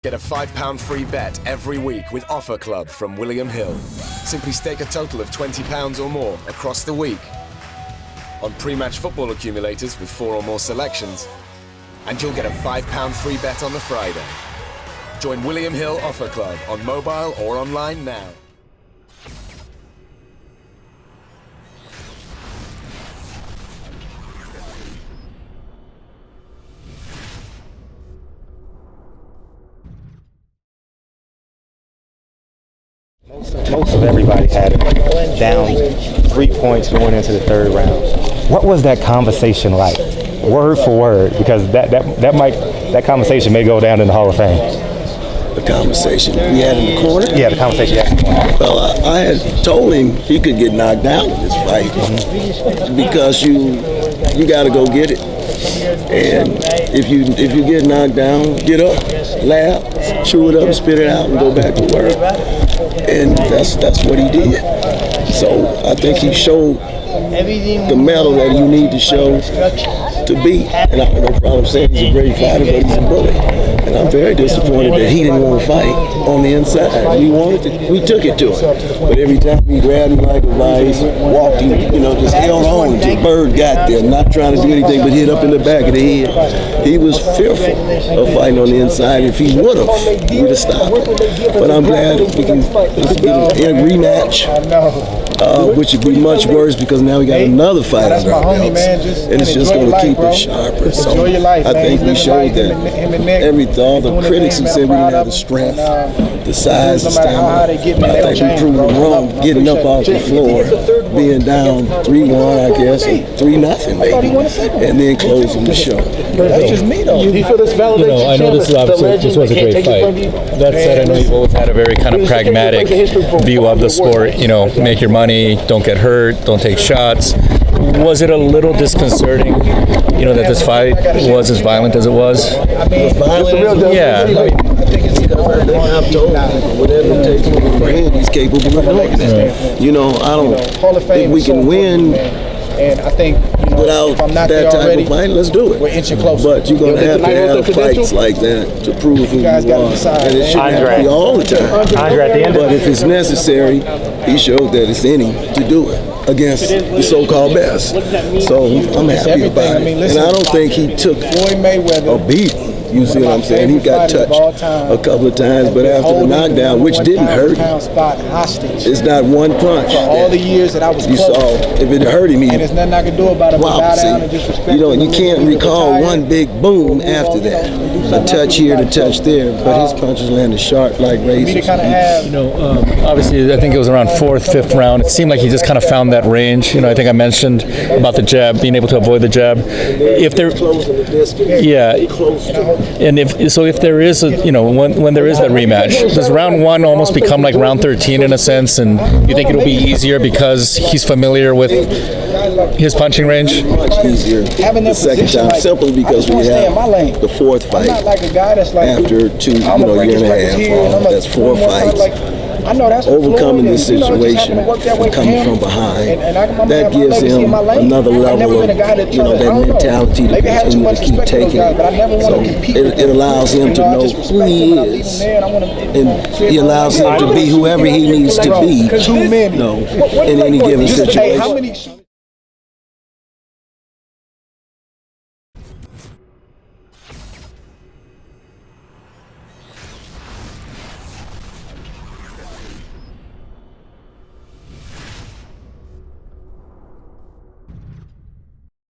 Get a £5 free bet every week with Offer Club from William Hill. Simply stake a total of £20 or more across the week on pre-match football accumulators with 4 or more selections, and you'll get a £5 free bet on the Friday. Join William Hill Offer Club on mobile or online now. Most of everybody had it down 3 points going into the third round. What was that conversation like, word for word? Because that conversation may go down in the Hall of Fame. The conversation we had in the corner? Yeah, the conversation you had in the corner. Well, I had told him he could get knocked down in this fight because you got to go get it. And if you get knocked down, get up, laugh, chew it up, spit it out, and go back to work. And that's what he did. So I think he showed the mettle that you need to show to beat. And I have no problem saying he's a great fighter, but he's a bully. And I'm very disappointed that he didn't want to fight on the inside. We took it to him. But every time he grabbed him like a vice, walked him, just held on until Bird got there, not trying to do anything but hit up in the back of the head. He was fearful of fighting on the inside. If he would have, he would have stopped him. But I'm glad we can get a rematch, which would be much worse because now we got another fight under our belts. And it's just going to keep us sharper. So I think we showed that all the critics who said we didn't have the strength, the size, the stamina, I think we proved them wrong, getting up off the floor, being down 3-1, I guess, or 3-0 maybe, and then closing the show. That's just me, though. Do you feel this validates? I know this was a great fight. That said, I know you've always had a very kind of pragmatic view of the sport. Make your money, don't get hurt, don't take shots. Was it a little disconcerting, that this fight was as violent as it was? Yeah. I've told people, whatever it takes to win, he's capable of doing that. I don't think we can win without that type of fight. Let's do it. But you're going to have fights like that to prove who you are. And it shouldn't have to be all the time. But if it's necessary, he showed that it's in him to do it against the so-called best. So I'm happy about it. And I don't think he took a beating. You see what I'm saying? He got touched a couple of times, but after the knockdown, which didn't hurt him, it's not one punch. All the years that I was you saw, if it hurt him, and there's nothing I can do about it. Wow, see, you can't recall one big boom after that. A touch here, a touch there, but his punches landed sharp like razors. Obviously, I think it was around 4th, 5th round. It seemed like he just kind of found that range. I think I mentioned about the jab, being able to avoid the jab. If there, and if there is when there is that rematch, does round 1 almost become like round 13 in a sense, and you think it'll be easier because he's familiar with his punching range? Much easier the second time, simply because we have the 4th fight after 2, year and a half. That's 4 fights. Overcoming this situation and coming from behind, that gives him another level of, that mentality to continue to keep taking it. So it allows him to know who he is, and he allows him to be whoever he needs to be, in any given situation.